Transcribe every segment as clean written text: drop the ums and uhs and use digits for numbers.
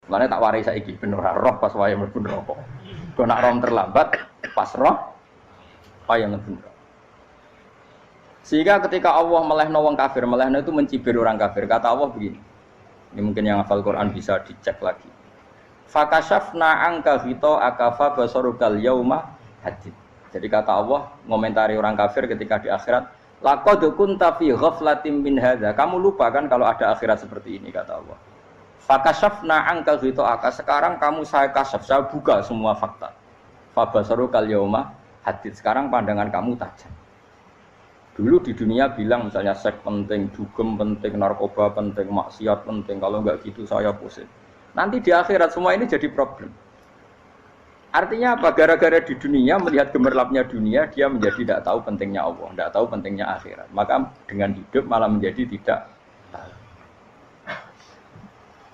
Mulane tak warai saiki ben ora roh pas wayahe mlebu neraka. Kok nak rom terlambat pas roh wayahe mlebu neraka. Sehingga ketika Allah melehno wong kafir, melehno itu mencibir orang kafir. Kata Allah begini. Ini mungkin yang hafal Quran bisa dicek lagi. Fakashafna anka hito akafa basarukal yauma hadid. Jadi kata Allah ngomentari orang kafir ketika di akhirat, laqad kunta fi ghaflatin min hadza. Kamu lupa kan kalau ada akhirat seperti ini kata Allah. Fakashafna anka hito aka. Sekarang kamu saya kasaf, saya buka semua fakta. Fa basarukal yauma hadid. Sekarang pandangan kamu tajam. Dulu di dunia bilang misalnya seks penting, dugem penting, narkoba penting, maksiat penting. Kalau enggak gitu saya pusing. Nanti di akhirat semua ini jadi problem. Artinya apa? Gara-gara di dunia melihat gemerlapnya dunia, dia menjadi tidak tahu pentingnya Allah, tidak tahu pentingnya akhirat. Maka dengan hidup malah menjadi tidak tahu.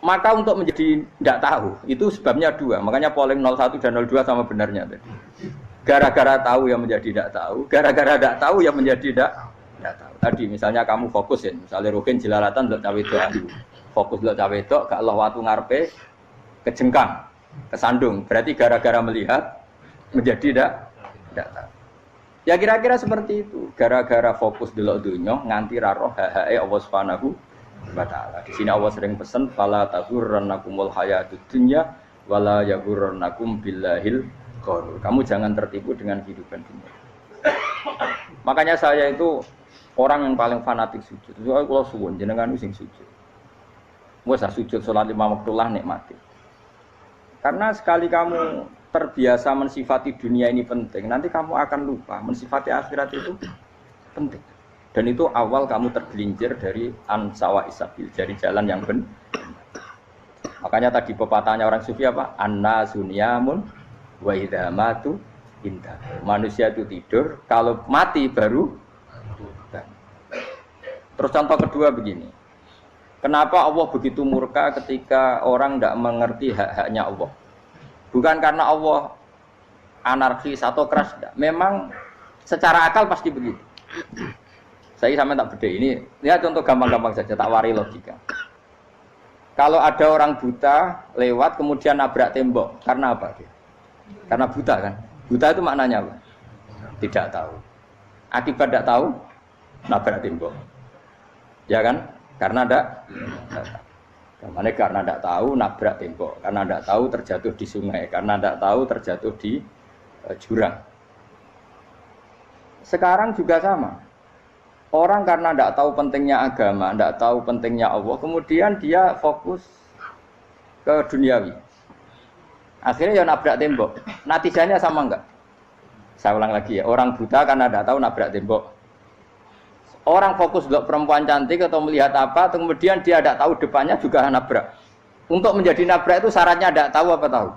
Maka untuk menjadi tidak tahu, itu sebabnya dua. Makanya polling 01 dan 02 sama benarnya tadi. Gara-gara tahu yang menjadi tidak tahu, gara-gara tidak tahu yang menjadi tidak tahu. Tadi misalnya kamu fokus ya, misalnya Rukin jelalatan untuk cawe itu, fokus untuk cawe itu, gak Allah waktu ngarepe kejengkang, kesandung. Berarti gara-gara melihat menjadi tidak tahu. Ya kira-kira seperti itu. Gara-gara fokus delok dunya nganti ra roh hae Allah Subhanahu wa taala. Di sini Allah sering pesan fala taghurrannakumul hayatud dunya wala yaghurrannakum billahil. Kamu jangan tertipu dengan kehidupan dunia. Makanya saya itu orang yang paling fanatik sujud. Soalnya kalau suwun jenengan sing sujud. Wes sujud salat 5 waktu lah nikmati. Karena sekali kamu terbiasa mensifati dunia ini penting, nanti kamu akan lupa mensifati akhirat itu penting. Dan itu awal kamu tergelincir dari ansawa isabil, dari jalan yang benar. Makanya tadi pepatahnya orang sufi apa? Anna sunyamun wa idza matu inta. Manusia itu tidur, kalau mati baru bangun. Terus contoh kedua begini. Kenapa Allah begitu murka ketika orang tidak mengerti hak-haknya Allah? Bukan karena Allah anarkis atau keras, tidak. Memang secara akal pasti begitu. Saya sampai tak beda ini. Lihat contoh gampang-gampang saja, tak wari logika. Kalau ada orang buta lewat kemudian nabrak tembok, karena apa dia? Karena buta kan? Buta itu maknanya apa? Tidak tahu. Akibat tidak tahu, nabrak tembok. Ya kan? Karena tidak tahu. Karena tidak tahu, nabrak tembok. Karena tidak tahu, terjatuh di sungai. Karena tidak tahu, terjatuh di jurang. Sekarang juga sama. Orang karena tidak tahu pentingnya agama, tidak tahu pentingnya Allah, kemudian dia fokus ke duniawi. Akhirnya ya nabrak tembok. Natijanya sama enggak? Saya ulang lagi ya. Orang buta karena tidak tahu nabrak tembok. Orang fokus untuk perempuan cantik atau melihat apa, kemudian dia tidak tahu depannya juga nabrak. Untuk menjadi nabrak itu syaratnya tidak tahu apa tahu?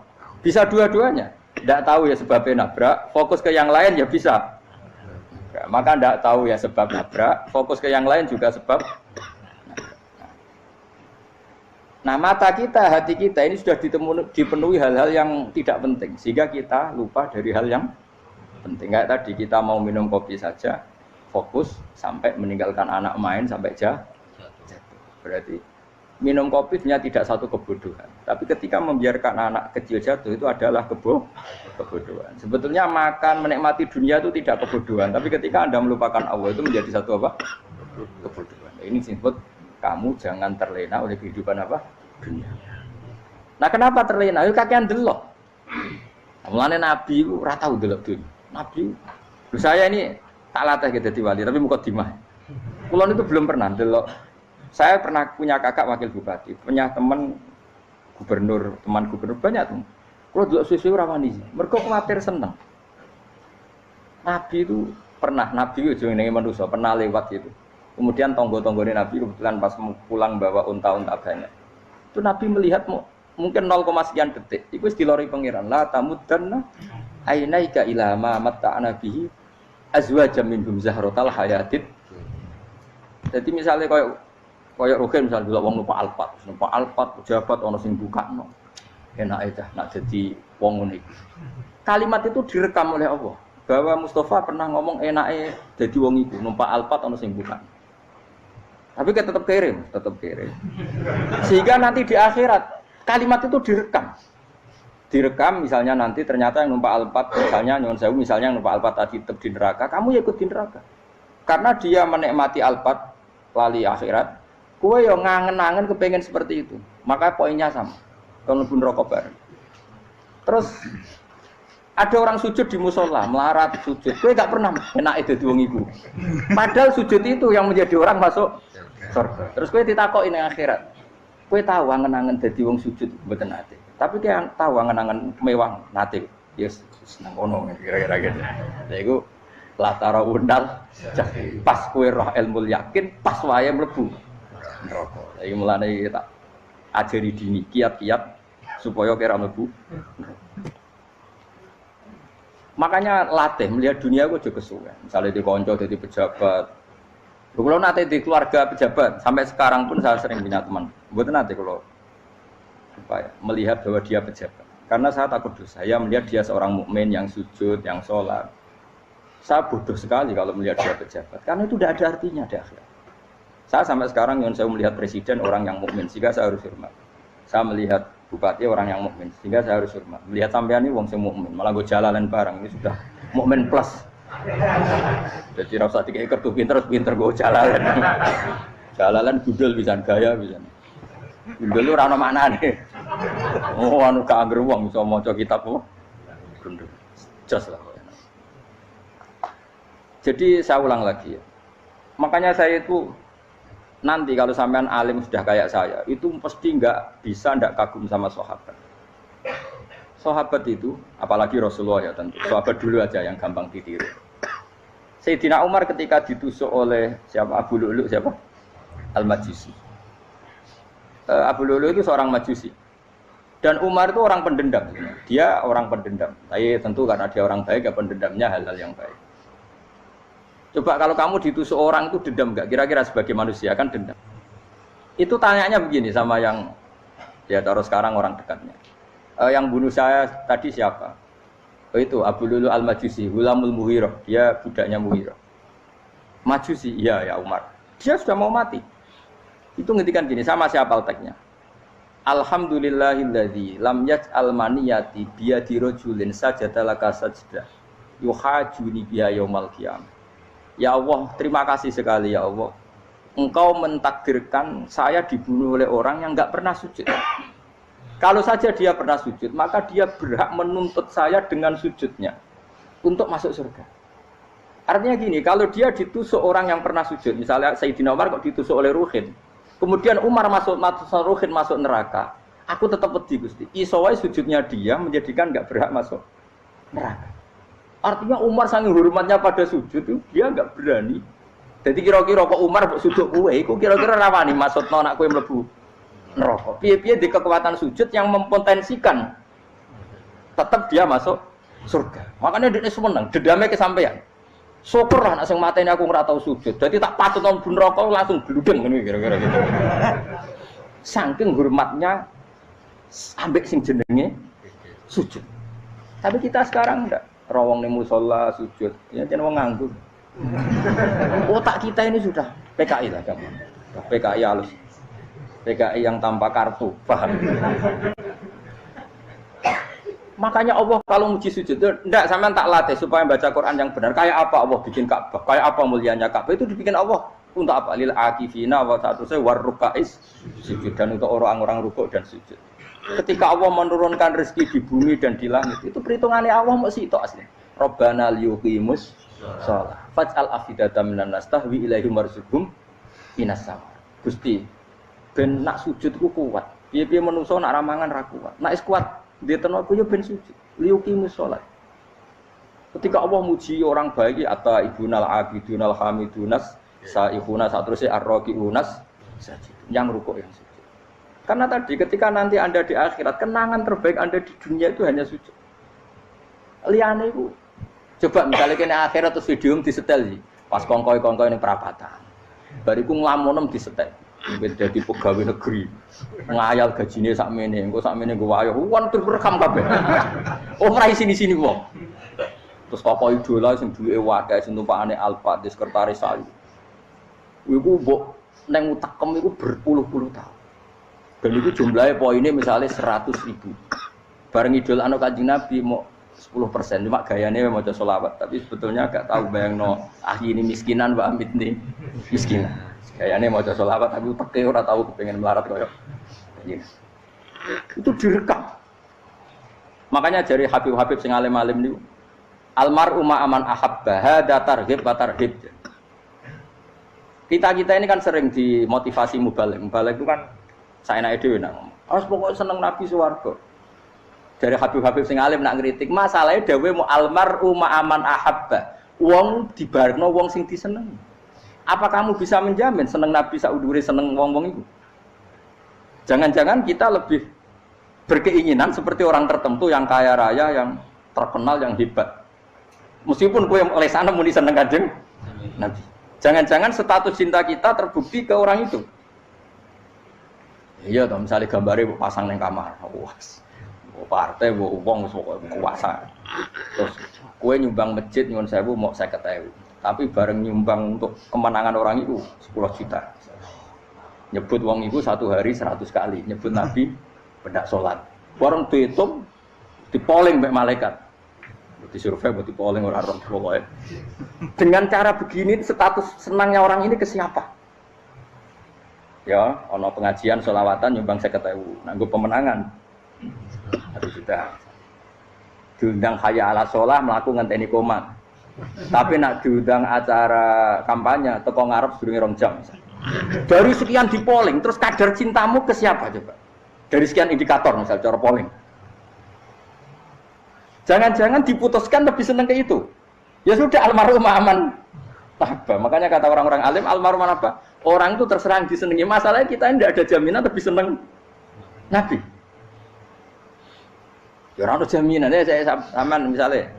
Bisa dua-duanya. Tidak tahu ya sebabnya nabrak, fokus ke yang lain ya bisa. Maka tidak tahu ya sebab nabrak, fokus ke yang lain juga sebab. Nah mata kita, hati kita ini sudah dipenuhi hal-hal yang tidak penting. Sehingga kita lupa dari hal yang penting. Kayak tadi kita mau minum kopi saja, fokus sampai meninggalkan anak main sampai jatuh. Berarti minum kopi sebenarnya tidak satu kebodohan. Tapi ketika membiarkan anak kecil jatuh itu adalah kebodohan. Sebetulnya makan, menikmati dunia itu tidak kebodohan. Tapi ketika Anda melupakan Allah itu menjadi satu apa? Kebodohan. Ini disebut kamu jangan terlena oleh kehidupan apa? Dunia. Nah kenapa terlena? Itu kakean delok. Mulane Nabi itu ora tau delok dunia. Nabi, saya ini tak latih gitu di wali, tapi mukadimah. Kulon itu belum pernah delok. Saya pernah punya kakak wakil bupati, punya teman gubernur banyak tuh. Kalau delok susu ora wani, mergo kuwatir seneng. Nabi itu pernah, Nabi itu jenenge manusia, pernah lewat gitu. Kemudian tonggo-tonggone Nabi kebetulan pas pulang bawa unta-unta banyak. Itu Nabi melihat mungkin 0, sekian detik. Itu dilori pangeran. La tamuddanna ainaika ila ma matta'na bihi azwajam minhum zahratal hayatid. Jadi misalnya koyo Rugen misalnya delok wong numpak Alphard pejabat ana sing bukakno. Enak aja nak jadi wong ngene iki. Kalimat itu direkam oleh Allah bahwa Mustafa pernah ngomong enake jadi wong iku numpak Alphard ana sing bukakno. Tapi kan tetap kirim. Sehingga nanti di akhirat Kalimat itu direkam misalnya nanti ternyata yang numpak Alphard misalnya nyuwun sewu misalnya yang numpak Alphard tadi tetap di neraka, kamu ya ikut di neraka. Karena dia menikmati Alphard lali akhirat, kowe yo ngangen-angen kepengen seperti itu. Maka poinnya sama. Kalau pun rokok bareng. Terus ada orang sujud di musola, melarat sujud. Kowe gak pernah enak dadi wong iku. Padahal sujud itu yang menjadi orang masuk surga. Terus kowe ditakoki ning akhirat. Kowe tahu angen-angen dadi wong sujud mboten nate. Tapi kowe tahu angen-angen mewah nate. Yes, seneng ngono kira-kira gitu. Lha iku latara undal pas kowe roh ilmu yakin pas wae mlebu neraka. Iki mulane tak ajari dini kiat-kiat supaya kira mlebu. Makanya latih melihat dunia kok juga kesuwen. Misalnya di konco jadi pejabat. Kalau nanti di keluarga pejabat sampai sekarang pun saya sering punya teman. Buat nanti kalau melihat bahwa dia pejabat. Karena saya takut dosa. Saya melihat dia seorang mukmin yang sujud, yang sholat. Saya bodoh sekali kalau melihat dia pejabat. Karena itu tidak ada artinya di akhirat. Saya sampai sekarang yang saya melihat presiden orang yang mukmin, sehingga saya harus hormat. Saya melihat bupati orang yang mukmin, sehingga saya harus hormat. Melihat sampean ini wong sing mukmin, malah gue jalalan bareng ini sudah mukmin plus. Jadi rasa tiga kartu pinter gue jalalan. Jalalan gudel bisa gaya bisa. Gudel lu rano mana nih? Oh anu keangger wong bisa maca kitab kok. Gundul. Jos lah. Jadi saya ulang lagi ya. Makanya saya itu nanti kalau sampean alim sudah kayak saya, itu pasti nggak kagum sama sahabat. Sahabat itu, apalagi Rasulullah ya tentu. Sahabat dulu aja yang gampang ditiru. Sayyidina Umar ketika ditusuk oleh siapa Abu Lu'lu siapa? Al-Majusi. Abu Lu'lu itu seorang Majusi. Dan Umar itu orang pendendam. Dia orang pendendam. Tapi tentu karena dia orang baik, ya pendendamnya hal-hal yang baik. Coba kalau kamu ditusuk orang itu dendam enggak? Kira-kira sebagai manusia kan dendam. Itu tanyanya begini sama yang ya taruh sekarang orang dekatnya. Yang bunuh saya tadi siapa? Oh itu Abu Lu'lu Al-Majusi, Hulamul Mughirah. Dia budaknya Mughirah. Majusi, iya ya Umar. Dia sudah mau mati. Itu ngetikan gini, sama siapa alteknya? Alhamdulillahilladzi lam yaj'al maniyati biyadi rajulin sajadalaka sajdah yuhajuni biha yaumal qiyamah. Ya Allah, terima kasih sekali ya Allah. Engkau mentakdirkan saya dibunuh oleh orang yang enggak pernah sujud. Kalau saja dia pernah sujud, maka dia berhak menuntut saya dengan sujudnya untuk masuk surga. Artinya gini, kalau dia ditusuk orang yang pernah sujud, misalnya Sayyidina Umar kok ditusuk oleh Ruhin, kemudian Umar masuk Ruhin masuk neraka, aku tetap pedih Gusti. Isowai sujudnya dia menjadikan enggak berhak masuk neraka. Artinya Umar saking hormatnya pada sujud itu dia enggak berani. Jadi kira-kira kok Umar sujud kowe iku kira-kira rawani maksudno anak kowe mlebu neraka. Piye-piye di kekuatan sujud yang mempotensikan tetap dia masuk surga. Makanya dia seneng, dedame kesampaian. Syukurlah nek sing mateni aku ora tau sujud. Jadi tak patut nang neraka langsung bludeng ngene kira-kira gitu. Saking hormatnya ambek sing jenenge sujud. Tapi kita sekarang enggak. Rawong ning musala sujud, ya jeneng wong nganggur. Otak kita ini sudah PKI lah kamu. PKI halus. PKI yang tanpa kartu, paham? Makanya Allah kalau muji sujud, enggak sampean tak latih supaya baca Quran yang benar. Kayak apa Allah bikin Ka'bah? Kayak apa mulianya Ka'bah? Itu dibikin Allah untuk apa? Lil akifina wa satusai warrukais sujud, dan untuk orang-orang rukuk dan sujud. Ketika Allah menurunkan rezeki di bumi dan di langit, itu perhitungannya Allah masih itu asli. Rabbana liyuqimus shalah faj'al afidatan minan nas tahwi ilaihim warzuqhum minas sama. Gusti, ben nak sujud ku kuat. Piye-piye menungso nak ramangan ra kuat. Nak is kuat, dia tenaga yo ben sujud. Liyuqimus shalah. Ketika Allah muji orang baik atau ibunal abidunal hamidunas saihuna satruse arraqiunas yang rukuk yang sujud. Karena tadi ketika nanti Anda di akhirat, kenangan terbaik Anda di dunia itu hanya sujud. Liyane iku coba misalnya kene akhirat terus video disetel sih. Pas kongkoi-kongkoi ning perapatan. Bariku nglamunem disetel. Dadi pegawai negeri. Ngayal gajine sakmene, engko sakmene nggo wayo. Wan direkam kabeh. Oh ora sini-sini wong. Terus tokoh idola sing duwe wae sing tumpakane Alphard di sekretaris saya. Iku mbok nang utekem iku berpuluh-puluh tahun. Dan itu jumlahnya poinnya misalnya 100.000. Bareng idol anak Kanjeng Nabi mau 10%, cuma gayanya mau sholawat. Tapi sebetulnya agak tahu bayang no ini miskinan, Mbak Amit nih miskinan. Gayanya mau sholawat tapi pakai orang tahu kepengen melarat koyok. Itu direkam. Makanya dari Habib-Habib sing alim-alim niku almar'u ma'aman ahabba hada targhib wa tarhib. Kita ini kan sering dimotivasi mubaligh. Mubaligh itu kan saenake dhewe nang. Harus pokoknya seneng Nabi swarga. Dari Habib-Habib sing alim nak ngritik, masalahnya dhewe mu almar'u ma'aman ahabba. Wong dibarno wong sing disenengi. Apa kamu bisa menjamin seneng Nabi saudure seneng wong-wong itu? Jangan-jangan kita lebih berkeinginan seperti orang tertentu yang kaya raya, yang terkenal, yang hebat. Meskipun kowe oleh sana muni seneng Kanjeng Nabi. Jangan-jangan status cinta kita terbukti ke orang itu. Iya toh, misalnya gambarnya pasang neng kamar. Wah. Partai wong kuasa. Terus kowe nyumbang masjid nyuwun sewu mau 50.000. Tapi bareng nyumbang untuk kemenangan orang itu 10 juta. Nyebut wong itu satu hari 100 kali, nyebut Nabi pendak salat. Bareng dihitung dipoling mbek malaikat. Disurvei buat dipoling orang pokoknya. Dengan cara begini status senangnya orang ini ke siapa? Ya, ono pengajian sholawatan nyumbang 50.000. Nanggo pemenangan. Harus sudah. Diundang hayya ala sholah melakukan ngenteni komat. Tapi nak diundang acara kampanye teko ngarep sedurunge 2 jam. Dari sekian di polling, terus kadar cintamu ke siapa coba? Dari sekian indikator misal cara polling. Jangan-jangan diputuskan lebih senang ke itu. Ya sudah almarhum aman. Apa? Makanya kata orang-orang alim almarhum apa? Orang itu terserah disenangi. Masalahnya kita tidak ada jaminan lebih senang Nabi. Ya ora ono jaminan ya saya sampean misale.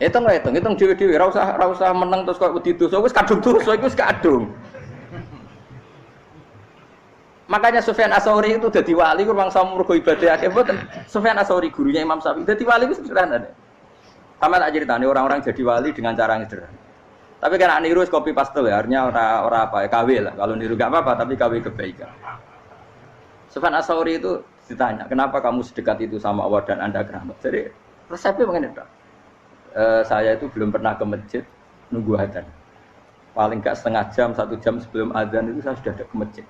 Hitung dhewe-dhewe ora usah meneng terus kok wedi dosa wis kadung dosa iku wis kadung. Makanya Sufyan Ats-Tsauri itu dadi wali ku mangsa mergo ibadah akeh mboten. Sufyan Ats-Tsauri gurunya Imam Syafi'i dadi wali ku sederhana. Sama tak ceritane orang-orang jadi wali dengan cara yang sederhana. Tapi kan niru copy paste ya, artinya ora apa ya KW lah. Kalau niru enggak apa-apa tapi KW kebaikan. Sufyan Ats-Tsauri itu ditanya, "Kenapa kamu sedekat itu sama Allah dan Anda keramat?" Jadi resepnya begini, Pak. Saya itu belum pernah ke masjid nunggu adzan. Paling enggak setengah jam, 1 jam sebelum adzan itu saya sudah ada ke masjid.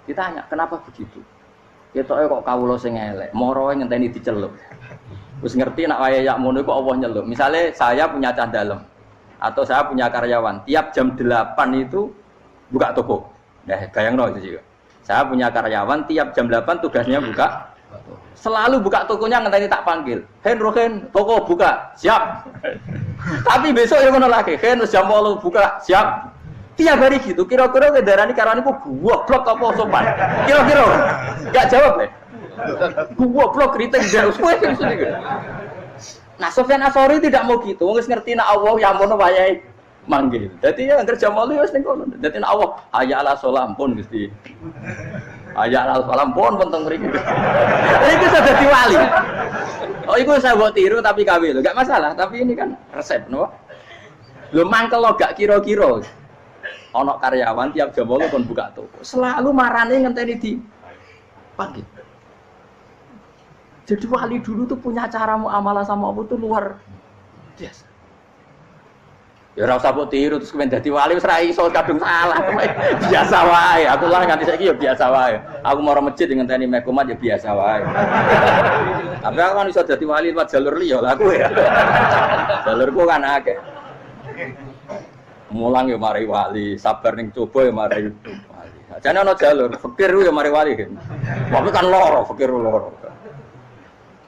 Ditanya, kenapa begitu? Ketoke kok kawula sing elek, moroe ngenteni diceluk. Wis ngerti nek wayahe yak ngono kok Allah nyeluk. Misale saya punya cah dalem atau saya punya karyawan, tiap jam 8 itu buka toko. Nah, bayangno itu juga. Saya punya karyawan tiap jam 8 tugasnya buka. Selalu buka tokonya ngenteni tak panggil. Hen, toko buka. Siap. Tapi besok ya ngono lagi. Hen jam 8 buka. Siap. Tiap hari gitu, kira-kira kendaraan karyawan itu goblok apa sopan? Kira-kira enggak jawab ya? Goblok kritik harus kowe gitu. Nah, Sufyan Ats-Tsauri tidak mau gitu. Wis ngerti nek Allah ya mono wayahe manggil. Dadi ya kerja malu wis ning kono. Dadi nek Allah hayya ala sholah pun Gusti. Hayya ala sholah pun teng mriki. Iku sudah dadi wali. Oh, iku saya buat tiru tapi kawe lho. Enggak masalah, tapi ini kan resep no. Lho mangkel lo gak kira-kira. Ono karyawan tiap jam 8 kon buka toko. Selalu marane ngenteni di panggil. Jadi wali dulu tuh punya cara muamalah sama Allah tuh luar biasa. Ya ora usah mbok tiru terus kemen dadi wali wis ra iso kadung salah. Biasa wae. Aku lah nganti saiki ya biasa wae. Aku mau masjid ngenteni mekomat ya biasa wae. Tapi aku kan iso dadi wali lewat jalur liya lah aku ya. Jalurku kan akeh. Mulang ya mari wali, sabar ning coba ya mari wali. Jane ana jalur, fikir ya mari wali kan. Tapi kan loro, fikir loro.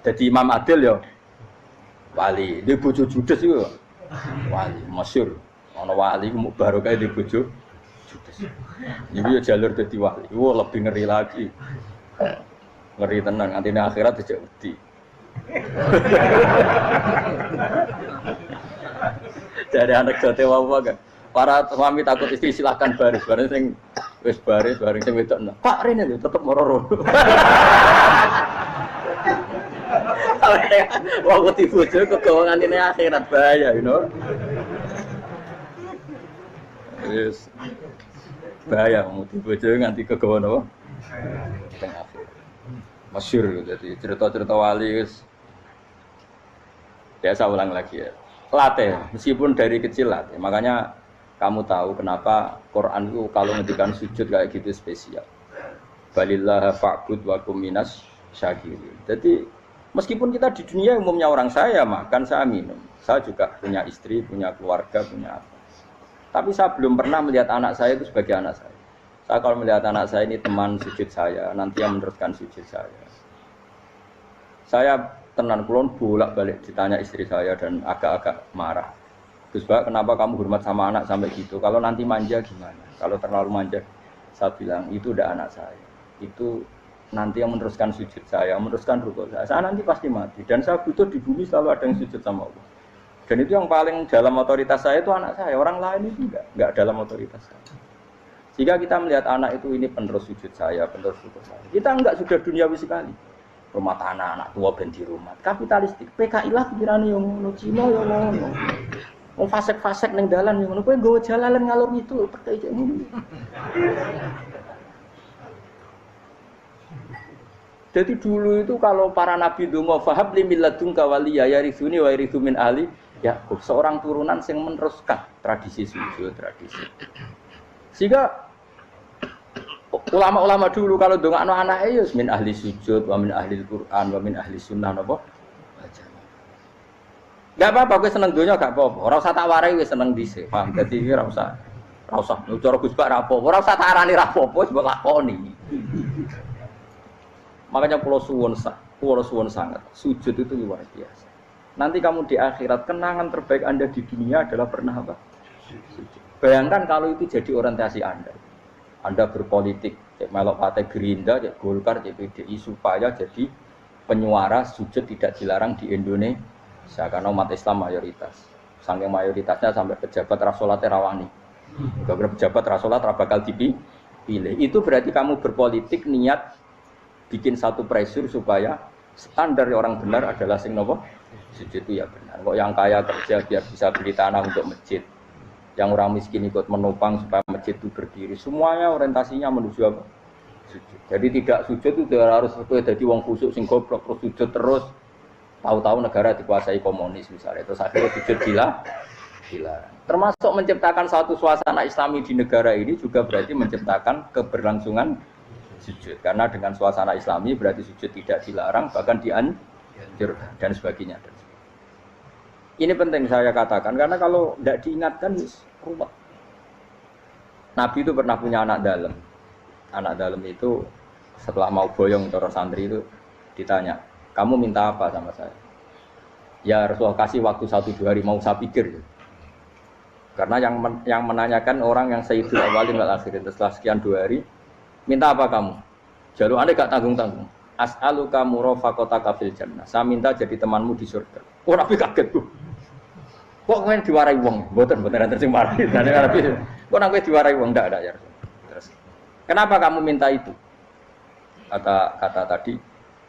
Dadi Imam Adil ya wali, di bojo judes iku wali, masyhur. Ana wali ku barokah di bojo judes. Iku ya jalur dadi wali. Wah, lebih ngeri lagi. Ngeri tenan, antine akhirat dijak wedi. Dari anak jote wae kan. Para suami takut istri silahkan baris sing wis baris sing wedok. Pak rene lho tetep moro-moro. Waktu bojo kegawangan ini akhirat bahaya, you know. Yes. Bahaya mau bojo nganti kegawan apa? teng akhir. Masyhur jadi cerita-cerita wali biasa ulang lagi ya. Latih, meskipun dari kecil latih. Makanya kamu tahu kenapa Quran itu kalau ngendikan sujud kayak gitu spesial. Balillah fa'bud wa kum minas syakirin. Jadi meskipun kita di dunia umumnya orang saya makan, saya minum. Saya juga punya istri, punya keluarga, punya apa. Tapi saya belum pernah melihat anak saya itu sebagai anak saya. Saya kalau melihat anak saya ini teman sujud saya, nanti yang meneruskan sujud saya. Saya tenan kulon bolak-balik ditanya istri saya dan agak-agak marah. Gus Bak, kenapa kamu hormat sama anak sampai gitu? Kalau nanti manja gimana? Kalau terlalu manja, saya bilang itu udah anak saya. Itu nanti yang meneruskan sujud saya, meneruskan rukuk saya. Saya nanti pasti mati dan saya butuh di bumi selalu ada yang sujud sama Allah. Dan itu yang paling dalam otoritas saya itu anak saya. Orang lain itu enggak dalam otoritas saya. Jika kita melihat anak itu ini penerus sujud saya, penerus rukuk saya. Kita enggak sudah duniawi sekali. Rumah tanah anak tua ben di rumah. Kapitalistik. PKI lah pikirannya yang ngono, Cina yang ngono. Mau fasek-fasek neng dalan yang ngono. Kowe nggawa jalalan ngalor itu percaya ngono. Jadi dulu itu kalau para nabi donga fahab li milladunka waliya yarithuni wa yarithu min ahli Yakub, seorang turunan yang meneruskan tradisi sujud, tradisi. Sehingga ulama-ulama dulu kalau dongakno anake ya min ahli sujud, wa min ahli Quran, wa min ahli sunnah napa? Enggak apa-apa kowe seneng donya gak apa-apa. Ora usah tak warai wis seneng dhisik. Paham? Dadi iki ora usah. Ora usah cara Gus Bak ra apa-apa. Ora usah tak arani ra apa-apa wis mbok lakoni. Makanya pulau suwon sangat. Sujud itu luar biasa. Nanti kamu di akhirat, kenangan terbaik Anda di dunia adalah pernah apa? Sujud. Bayangkan kalau itu jadi orientasi Anda. Anda berpolitik, cek melok partai Gerindra, cek Golkar, cek PDI supaya jadi penyuara sujud tidak dilarang di Indonesia karena umat Islam mayoritas. Saking mayoritasnya sampai pejabat rasolat rawani. Beberapa pejabat rasolat bakal dipilih. Itu berarti kamu berpolitik niat bikin satu pressure supaya standar orang benar adalah sing nopo sujud itu ya benar. Kok yang kaya kerja biar bisa beli tanah untuk masjid, yang orang miskin ikut menopang supaya masjid itu berdiri. Semuanya orientasinya menuju apa? Sujud. Jadi tidak sujud itu harus jadi wong khusuk sing goblok terus sujud terus. Tahu-tahu negara dikuasai komunis misalnya, terus akhirnya sujud gila. Termasuk menciptakan satu suasana Islami di negara ini juga berarti menciptakan keberlangsungan sujud. Karena dengan suasana Islami berarti sujud tidak dilarang, bahkan dianjurkan dan sebagainya. Ini penting saya katakan karena kalau tidak diingatkan ruwet. Nabi itu pernah punya anak dalam. Anak dalam itu setelah mau boyong terus santri itu ditanya, kamu minta apa sama saya? Ya Rasulullah kasih waktu 1-2 hari mau saya pikir. Karena yang menanyakan orang yang sayyidul awalin wal akhirin setelah sekian 2 hari, minta apa kamu? Jalur Anda gak tanggung-tanggung. As'aluka murafaqataka fil jannah. Saya minta jadi temanmu di surga. Oh Nabi kaget tuh. Kok kalian diwarai wong? Mboten ada sing marahi. Kok nang kowe diwarai wong ndak ada ya. Terus. Kenapa kamu minta itu? Kata tadi,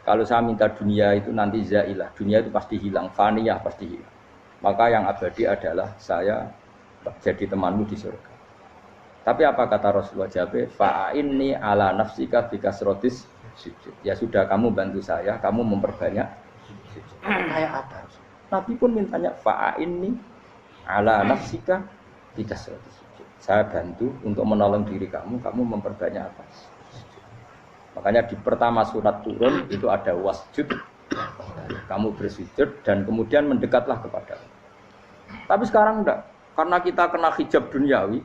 kalau saya minta dunia itu nanti zailah. Dunia itu pasti hilang, faniyah pasti hilang. Maka yang abadi adalah saya jadi temanmu di surga. Tapi apa kata Rasulullah jawab? Fa'inni ala nafsika bikasrotis sujud. Ya sudah kamu bantu saya, kamu memperbanyak sujud. Kayak apa? Nabi pun mintanya fa'inni ala nafsika bikasrotis sujud. Saya bantu untuk menolong diri kamu, kamu memperbanyak apa? Sujud. Makanya di pertama surat turun itu ada wasjud. Kamu bersujud dan kemudian mendekatlah kepada Allah. Tapi sekarang enggak. Karena kita kena hijab duniawi,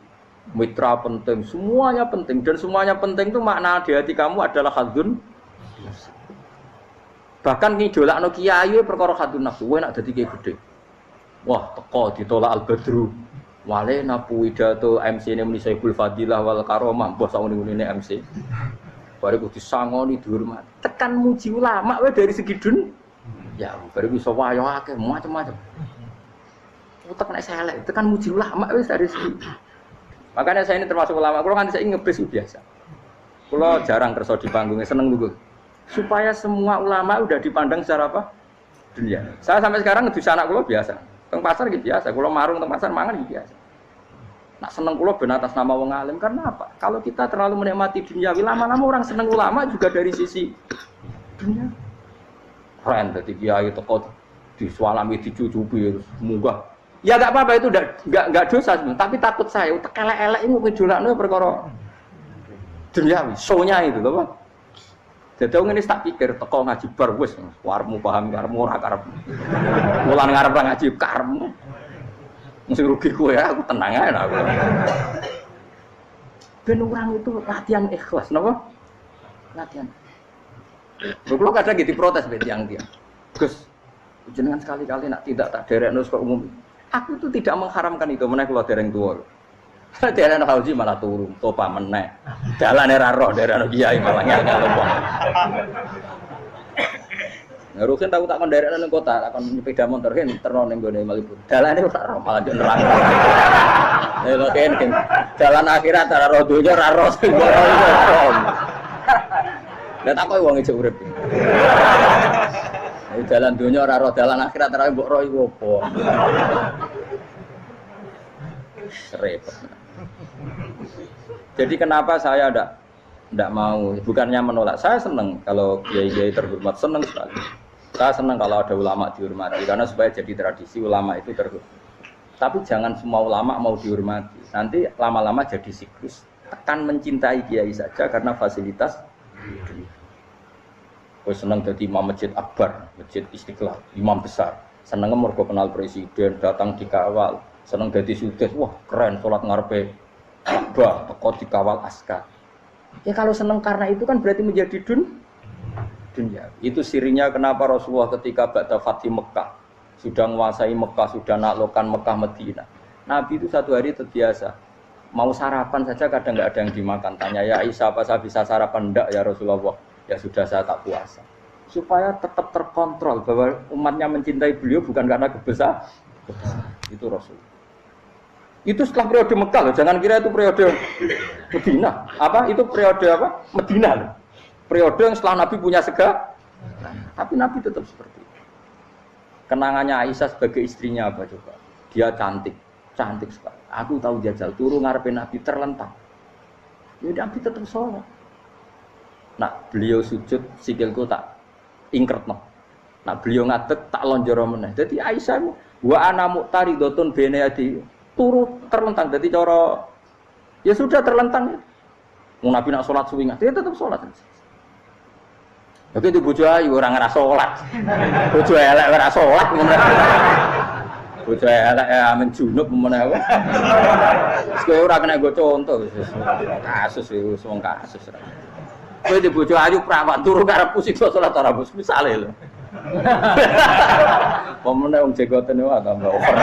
mitra penting, semuanya penting dan semuanya penting itu makna di hati kamu adalah hadzun. Bahkan ngidolakno kiai perkara hadzun nafsu, kowe nak dadi kiai gedhe. Wah, teko ditolak Al-Badru. Wale napu pidato MC ne muni Saiful Fadilah wal Karomah, mbah sak ngene MC. Bare kudu disangoni dihormat. Tekan muji ulama wae dari segi dun. Ya, bare iso wayo akeh macam-macam. Utek nek selek, tekan muji ulama wis dari segi. Makanya saya ini termasuk ulama, kalau kan saya ngebis biasa. Kalau jarang kerso di panggungnya, seneng dulu. Supaya semua ulama udah dipandang secara apa? Dunia. Saya sampai sekarang ngedus anak kalau biasa. Teng pasar gitu biasa. Kalau marung teng pasar mangan gitu biasa. Nak seneng kula ben atas nama wong alim karena apa? Kalau kita terlalu menikmati duniawi, lama-lama orang seneng ulama juga dari sisi dunia. Keren dadi kiai teko disualami dicucupi munggah. Ya enggak apa-apa itu enggak dosa sebenarnya, tapi takut saya utek elek-elek ini ngejolakno perkara duniawi, show-nya itu lho, Pak. Jadi aku ini tak pikir teko ngaji bar wis warmu paham karemu ora karep. Mulan ngarep ngaji karemu. Mesti rugi kowe ya, aku tenang ae aku. Ben orang itu latihan ikhlas, napa? Latihan. Kalau kadang gitu protes bet yang dia. Gus, jenengan sekali-kali nak tidak tak derekno kok umum. Aku itu tidak mengharamkan itu, meneh kula dereng tuwa. Derekno haji malah turun, topa meneh. Dalane ra roh derekno kiai malah ngel-ngel wong. Rukin tahu tak kon derekno ning kota, tak kon sepeda motor kan terno ning gone Malibu. Dalane ora roh malah yo neraka. Lha kan dalan akhirat ora roh donya ora roh sing ora. Lah tak koyo wong ijo urip. Dalan donya ora roh, dalan akhirat ora mbok roh iku apa. Repot. Jadi kenapa saya tidak mau, bukannya menolak, saya senang kalau kiai-kiai terhormat, senang sekali. Saya senang kalau ada ulama dihormati, karena supaya jadi tradisi ulama itu terhormat. Tapi jangan semua ulama mau dihormati, nanti lama-lama jadi siklus. Tekan mencintai kiai saja karena fasilitas. Gue senang jadi imam masjid akbar, masjid Istiqlal, imam besar. Senang mergo kenal presiden, datang dikawal. Senang jadi sudes, wah keren, sholat ngarepe Ka'bah, teko dikawal askar. Ya kalau senang karena itu kan berarti menjadi dunia. Itu sirinya kenapa Rasulullah ketika ba'da Fathi Mekah sudah menguasai Mekah, sudah naklukkan Mekah Madinah. Nabi itu satu hari terbiasa mau sarapan saja kadang nggak ada yang dimakan. Tanya ya Aisyah apa saya bisa sarapan? Enggak ya Rasulullah. Ya sudah saya tak puasa. Supaya tetap terkontrol bahwa umatnya mencintai beliau bukan karena kebesaran. Itu Rasul. Itu setelah periode Mekah loh, jangan kira itu periode Medina. Apa? Itu periode apa? Medina loh. Periode yang setelah Nabi punya segala. Tapi Nabi tetap seperti itu. Kenangannya Aisyah sebagai istrinya apa coba? Dia cantik, cantik sekali. Aku tahu jajal turu ngarepin Nabi terlentang. Ya Nabi tetap sholat. Nah, beliau sujud sikilku tak ingkretno. Nah, beliau ngadeg tak lonjoro meneh. Jadi Aisyah wa ana muqtaridotun bene adi turu terlentang. Jadi cara ya sudah terlentang. Wong Nabi nak salat suwi dia tetap salat. Tapi itu bojo ayu ora ngrasa salat. Bojo elek ora salat ngono. Bojo elek amen junub meneh wae. Wis kowe ora kena go contoh kasus wis wong kasus. Kowe di bojo ayu prawan turu karepku sik salat ora bos misale lho. Pemene wong jegoten wae tambah over.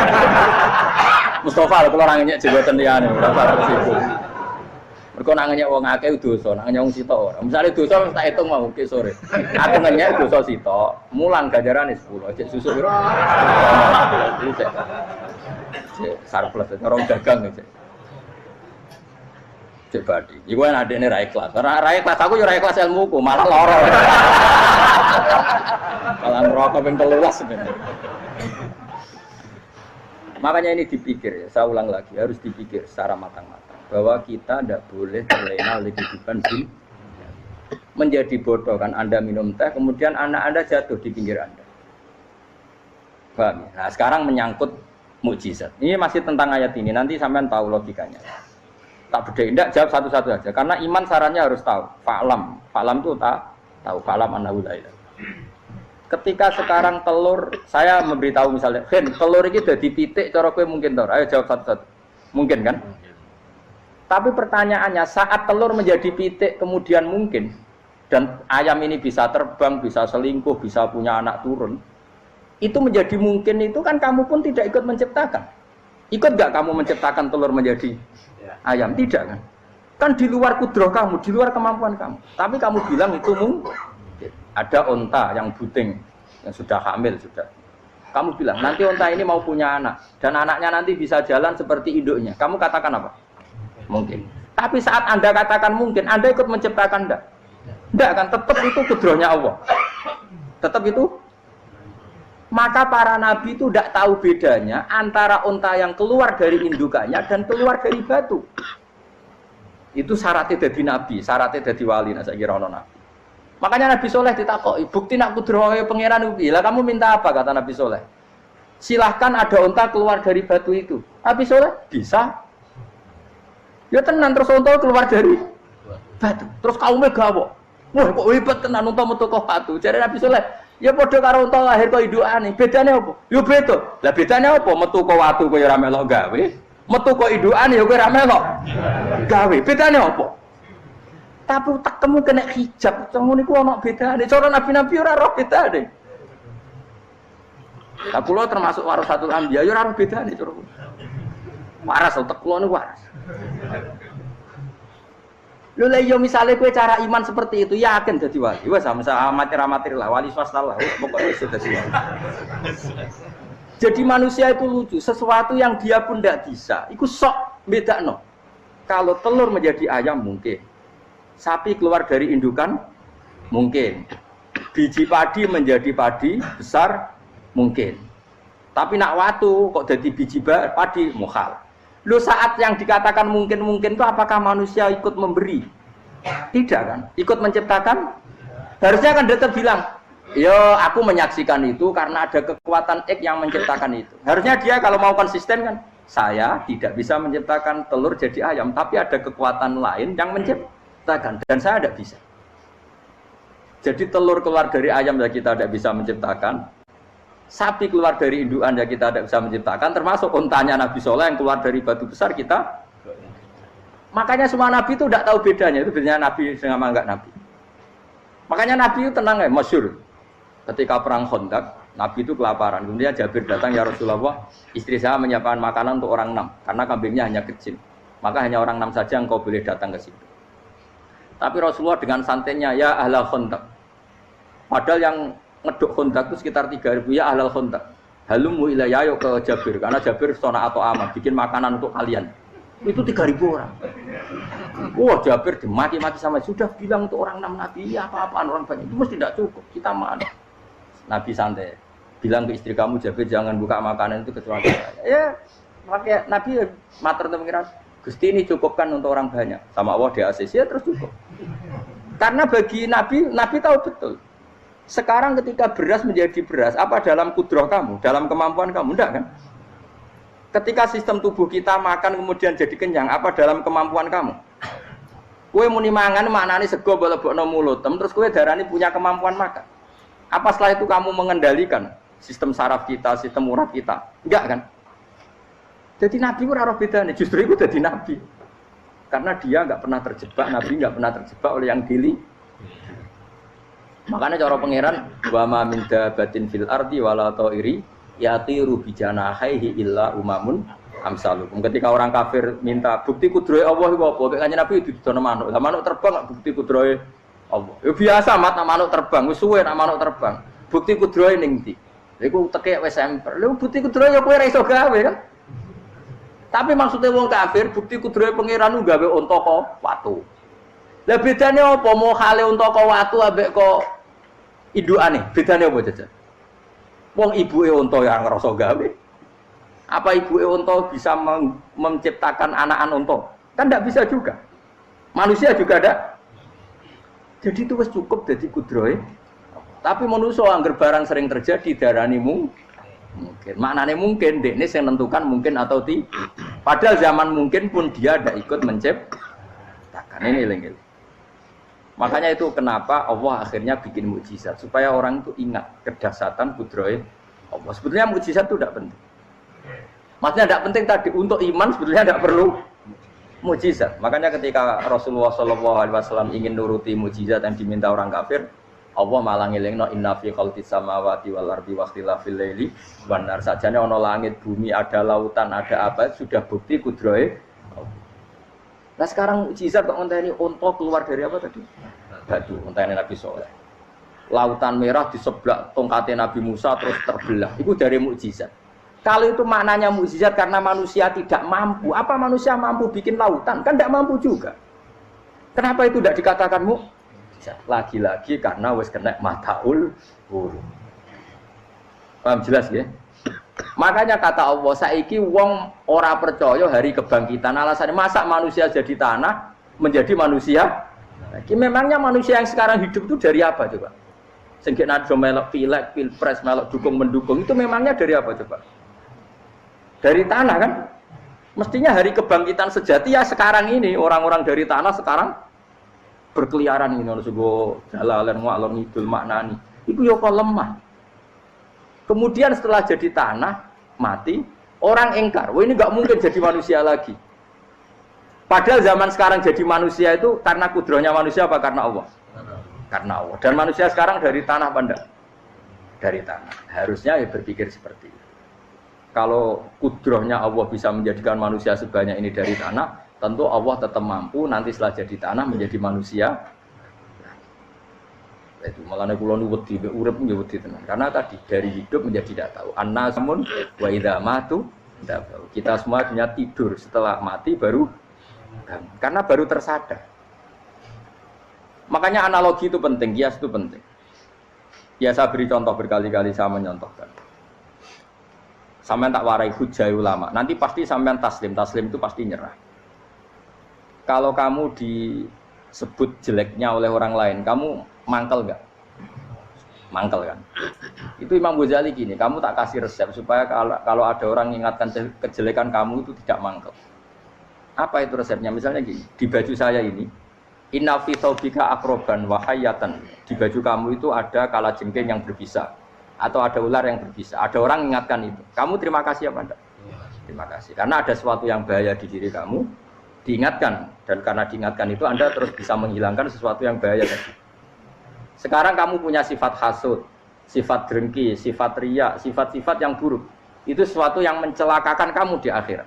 Mustafa lho kalau orang nyek jegoten liyane ora parah siku. Mergo nang nyek wong akeh dosa, nang nyek wong sitok ora. Misale dosa tak hitung mau ke sore. Aku nyek dosa sitok, mulang ganjarane 10. Cek susu piro? Cek surplus orang dagang cek. Cek badi. Iku ana adene ra ikhlas. Ora ikhlas aku yo ora ikhlas ilmuku, malah lara. Malah ngerokok ping 13 sebenarnya. Makanya ini dipikir ya, saya ulang lagi, harus dipikir secara matang-matang bahwa kita tidak boleh terlena oleh kehidupan dunia. Menjadi bodoh kan Anda minum teh, kemudian anak Anda jatuh di pinggir Anda. Paham? Nah sekarang menyangkut mukjizat. Ini masih tentang ayat ini, nanti sampean tahu logikanya. Tak bedain, tidak jawab satu-satu aja. Karena iman sarannya harus tahu. Fa'lam itu tahu. Fa'lam annahu la ilaha. Ketika sekarang telur, saya memberitahu misalnya, Hen, telur ini udah dipitik, cara kowe mungkin tor. Ayo jawab satu-satu. Mungkin kan? Tapi pertanyaannya, saat telur menjadi pitik kemudian mungkin, dan ayam ini bisa terbang, bisa selingkuh, bisa punya anak turun, itu menjadi mungkin itu kan kamu pun tidak ikut menciptakan. Ikut gak kamu menciptakan telur menjadi ayam? Tidak kan? Kan di luar kudrah kamu, di luar kemampuan kamu. Tapi kamu bilang itu mungkin. Ada onta yang buting, yang sudah hamil sudah. Kamu bilang nanti onta ini mau punya anak dan anaknya nanti bisa jalan seperti induknya. Kamu katakan apa? Mungkin. Tapi saat Anda katakan mungkin, Anda ikut menciptakan enggak kan? Tetap itu kudrahnya Allah. Tetap itu Maka para nabi itu tidak tahu bedanya antara unta yang keluar dari indukannya dan keluar dari batu. Itu syaratnya jadi nabi, syaratnya jadi wali. Nah, saya kira ono nabi. Makanya Nabi Soleh ditakoki, bukti nak kudroh pangeran ubi. Lah kamu minta apa kata Nabi Soleh? Silahkan ada unta keluar dari batu itu. Nabi Soleh bisa. Ya tenan terus unta keluar dari batu. Terus kaumnya gawok. Wah kok hebat tenan unta metu kok batu. Jare Nabi Soleh, ya padha karo unta lahir kok indukane. Bedane apa? Ya beda. Lah bedane apa? Metu kok watu kowe ora melok gawe. Metu kok indukane ya kowe ora melok gawe. Bedane apa? Tapi utekmu kena hijab. Ngono niku ana bedane. Cara nabi-nabi ora roh bedane. Lah kula termasuk warasatul anbiya ya ora roh bedane cara. Waras utek kula niku waras. Lho lah yo misale kowe cara iman seperti itu yakin dadi wali. Wes sama amatir-amatir lah wali swasta lah. Pokoknya wis dadi wali. Jadi manusia itu lucu, sesuatu yang dia pun tidak bisa. Iku sok bedakno. Kalau telur menjadi ayam mungkin. Sapi keluar dari indukan mungkin. Biji padi menjadi padi besar mungkin. Tapi nak watu kok jadi biji padi mukhal. Lu saat yang dikatakan mungkin-mungkin itu apakah manusia ikut memberi? Tidak kan? Ikut menciptakan? Harusnya kan tetap bilang, yo aku menyaksikan itu karena ada kekuatan X yang menciptakan itu. Harusnya dia kalau mau konsisten kan, saya tidak bisa menciptakan telur jadi ayam, tapi ada kekuatan lain yang menciptakan dan saya tidak bisa. Jadi telur keluar dari ayam ya kita tidak bisa menciptakan. Sapi keluar dari indukan ya kita tidak bisa menciptakan, termasuk untanya Nabi Soleh yang keluar dari batu besar kita. Makanya semua Nabi itu tidak tahu bedanya, itu bedanya Nabi sama enggak Nabi. Makanya Nabi itu tenang ya, masyhur. Ketika perang Khandaq, Nabi itu kelaparan. Kemudian Jabir datang, ya Rasulullah, istri saya menyiapkan makanan untuk orang 6, karena kambingnya hanya kecil. Maka hanya orang 6 saja engkau boleh datang ke situ. Tapi Rasulullah dengan santainya, ya ahlal Khandaq. Padahal yang ngeduk Khandaq itu sekitar 3.000 ya ahlal Khandaq. Halumu ilayya yo ke Jabir karena Jabir sona atau aman bikin makanan untuk kalian. Itu 3.000 orang. Wah, Jabir dimaki-maki sama sudah bilang untuk orang 6 nabi ya apa-apaan orang banyak. Itu mesti tidak cukup. Kita mana? Nabi santai. Bilang ke istri kamu Jabir jangan buka makanan itu kecuali saya. Ya, makanya Nabi matur teng pengiran. Gusti ini cukupkan untuk orang banyak. Sama Allah di ACC ya terus cukup. Karena bagi Nabi tahu betul. Sekarang ketika beras menjadi beras, apa dalam kudroh kamu, dalam kemampuan kamu? Enggak kan? Ketika sistem tubuh kita makan kemudian jadi kenyang, apa dalam kemampuan kamu? Kue muni mangan maknane sego bolebokno mulut, terus kue darani punya kemampuan makan. Apa setelah itu kamu mengendalikan sistem saraf kita, sistem urat kita? Enggak kan? Jadi Nabi ora roh bedane, justru itu jadi Nabi. Karena dia enggak pernah terjebak, Nabi enggak pernah terjebak oleh yang dili. Makanya cara pangeran wa ma min dabatin fil ardi wala ta'iri yatiru bijanahihi illa umamun amsalukum. Ketika orang kafir minta bukti kudrohe Allah iku apa? Kaya Nabi didono manuk. Lah manuk terbang bukti kudrohe Allah. Ya biasa manuk terbang, wis suwe manuk terbang. Bukti kudrohe ning ndi? Iku teke wis emper. Lha bukti kudrohe ya kowe ora iso gawe kan? Tapi maksudnya wong kafir bukti kudrohe pangeran ku gawe unta kok watu. Lah bedane apa mau hale unta kok watu ambek kok indukane, bedane apa jajan? Wong ibuke unta ya ngrasa gawe. Apa ibuke unta bisa menciptakan anakan unta? Kan tidak bisa juga. Manusia juga ada. Jadi itu wis cukup dadi kudrohe. Tapi manusia angger barang sering terjadi darani mungkin. Maknane mungkin dekne sing nentukan mungkin atau tidak. Padahal zaman mungkin pun dia ada ikut menciptakan. Ini eling-eling. Makanya itu kenapa Allah akhirnya bikin mukjizat supaya orang itu ingat kedahsyatan kudrohe Allah. Sebetulnya mukjizat itu tidak penting. Maksudnya tidak penting tadi untuk iman sebetulnya tidak perlu mukjizat. Makanya ketika Rasulullah SAW ingin nuruti mukjizat yang diminta orang kafir, Allah malah ngelingno inna fi khalqis samawati wal ardi wakhtilafil laili wan nar. Sajane ana langit, bumi, ada lautan, ada apa sudah bukti kudrohe. Nah sekarang mukjizat kok ngenteni unta keluar dari apa tadi? Batu, ngenteni Nabi Soleh. Lautan merah di sebelah tongkatnya Nabi Musa terus terbelah. Itu dari mukjizat. Kalau itu maknanya mukjizat karena manusia tidak mampu. Apa manusia mampu bikin lautan? Kan tidak mampu juga. Kenapa itu tidak dikatakan mukjizat? Lagi-lagi karena wis kena mataul huruf. Paham jelas ya? Makanya kata Allah, saiki wong ora percaya hari kebangkitan. Alasannya masa manusia jadi tanah menjadi manusia? Memangnya manusia yang sekarang hidup itu dari apa coba? Sengke nado melok pilek, pilpres, melok dukung mendukung itu memangnya dari apa coba? Dari tanah kan? Mestinya hari kebangkitan sejati ya sekarang ini orang-orang dari tanah sekarang berkeliaran ini harus go jalalan ngalor ngidul maknani. Iku yo kok lemah. Kemudian setelah jadi tanah mati, orang engkar. Wah ini nggak mungkin jadi manusia lagi. Padahal zaman sekarang jadi manusia itu karena kudrohnya manusia apa karena Allah? Karena Allah. Dan manusia sekarang dari tanah apa enggak? Dari tanah. Harusnya ya berpikir seperti itu. Kalau kudrohnya Allah bisa menjadikan manusia sebanyak ini dari tanah, tentu Allah tetap mampu nanti setelah jadi tanah menjadi manusia. Itu malah kula nu wedi urip nggih wedi tenan. Karena tadi dari hidup menjadi tidak tahu. Annasun wa idza matu tidak tahu. Kita semua hanya tidur setelah mati baru karena baru tersadar. Makanya analogi itu penting, kias itu penting. Ya saya beri contoh berkali-kali saya menyontohkan. Sampean tak warai hujah ulama. Nanti pasti sampean taslim itu pasti nyerah. Kalau kamu disebut jeleknya oleh orang lain, kamu mangkel nggak? Mangkel kan? Itu Imam Ghazali gini, kamu tak kasih resep supaya kalau ada orang mengingatkan kejelekan kamu itu tidak mangkel. Apa itu resepnya? Misalnya gini, di baju saya ini, inna fi thawbika akroban wa hayatan. Di baju kamu itu ada kalajengking yang berbisa atau ada ular yang berbisa. Ada orang mengingatkan itu. Kamu terima kasih apa enggak? Terima kasih. Karena ada sesuatu yang bahaya di diri kamu, diingatkan. Dan karena diingatkan itu Anda terus bisa menghilangkan sesuatu yang bahaya tadi. Sekarang kamu punya sifat hasud, sifat dengki, sifat riya, sifat-sifat yang buruk. Itu sesuatu yang mencelakakan kamu di akhirat.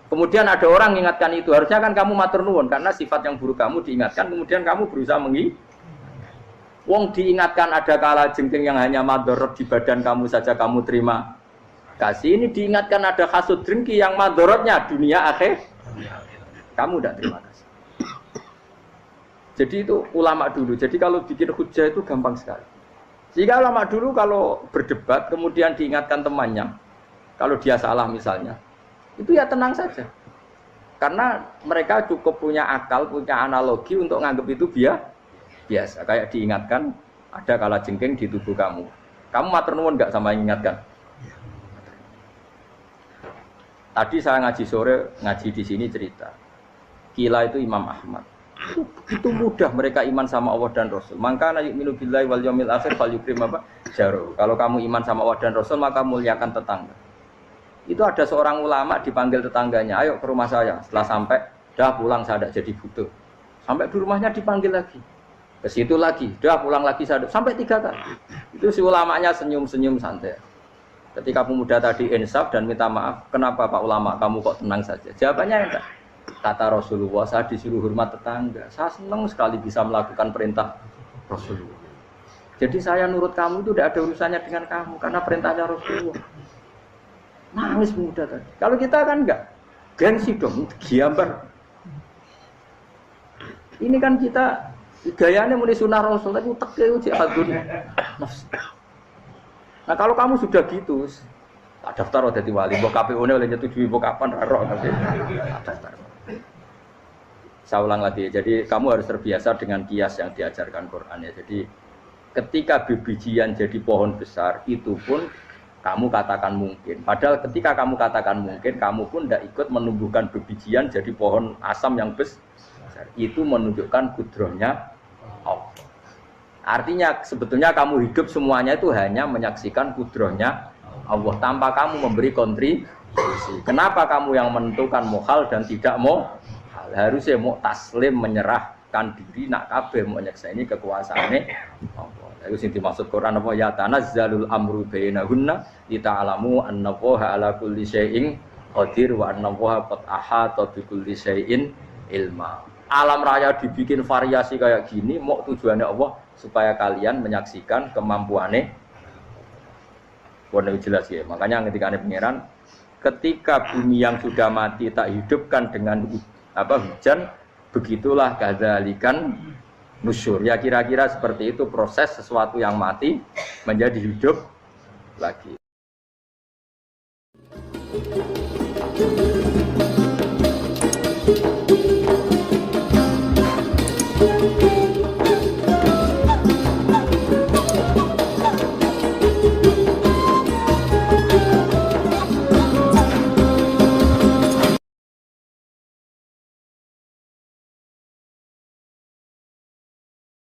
Kemudian ada orang mengingatkan itu. Harusnya kan kamu matur nuwun karena sifat yang buruk kamu diingatkan, kemudian kamu berusaha Wong diingatkan ada kalajengking yang hanya madorot di badan kamu saja kamu terima kasih. Ini diingatkan ada hasud dengki yang madorotnya dunia akhir. Kamu tidak terima kasih. Jadi itu ulama dulu. Jadi kalau bikin hujah itu gampang sekali. Jika ulama dulu kalau berdebat kemudian diingatkan temannya, kalau dia salah misalnya, itu ya tenang saja. Karena mereka cukup punya akal, punya analogi untuk nganggap itu biasa. Kayak diingatkan ada kalajengking di tubuh kamu. Kamu matur nuwun enggak sama ingatkan? Tadi saya ngaji sore, ngaji di sini cerita. Kila itu Imam Ahmad. Itu mudah mereka iman sama Allah dan Rasul. Maka yu'minu billahi wal yaumil akhir falyukrim apa? Jaru. Kalau kamu iman sama Allah dan Rasul maka muliakan tetangga. Itu ada seorang ulama dipanggil tetangganya, ayo ke rumah saya. Setelah sampai, dah pulang saya tidak jadi butuh. Sampai di rumahnya dipanggil lagi. Ke situ lagi, dah pulang lagi saya sampai 3 kali. Itu si ulamanya senyum-senyum santai. Ketika pemuda tadi insaf dan minta maaf, kenapa Pak Ulama kamu kok tenang saja? Jawabannya enggak. Kata Rasulullah, saya disuruh hormat tetangga. Saya senang sekali bisa melakukan perintah Rasulullah. Jadi saya nurut kamu itu tidak ada urusannya dengan kamu karena perintahnya Rasulullah. Nangis pemuda tadi. Kalau kita kan enggak, gengsi dong, giambar. Ini kan kita gayanya muni sunah Rasul, tapi uteknya uji hadun. Nah kalau kamu sudah gitu, tak daftar udah di wali, mbok KPU-nya oleh nyetujui mbok kapan raro nanti. Daftar. Saya ulang lagi, jadi kamu harus terbiasa dengan kias yang diajarkan Quran ya. Jadi ketika bibijian jadi pohon besar, itu pun kamu katakan mungkin. Padahal ketika kamu katakan mungkin, kamu pun tidak ikut menumbuhkan bibijian jadi pohon asam yang besar. Itu menunjukkan kudrohnya Allah. Artinya sebetulnya kamu hidup semuanya itu hanya menyaksikan kudrohnya Allah tanpa kamu memberi kontribusi. Kenapa kamu yang menentukan mohal dan tidak mohal? Harusnya mau taslim menyerahkan diri nak kabeh mau nyekseni kekuasaane Allah. Itu sing dimaksud Quran apa ya tanazzalul amru bainahunna lita'lamu annallaha ala kulli syai'in qadir wa annallaha qad ahata bi kulli syai'in ilma. Alam raya dibikin variasi kayak gini, mau tujuannya Allah supaya kalian menyaksikan kemampuannya. Warna jelas ya. Makanya ketika ada pangeran, ketika bumi yang sudah mati tak hidupkan dengan hujan, begitulah kadzalikan nusyur. Ya kira-kira seperti itu proses sesuatu yang mati menjadi hidup lagi.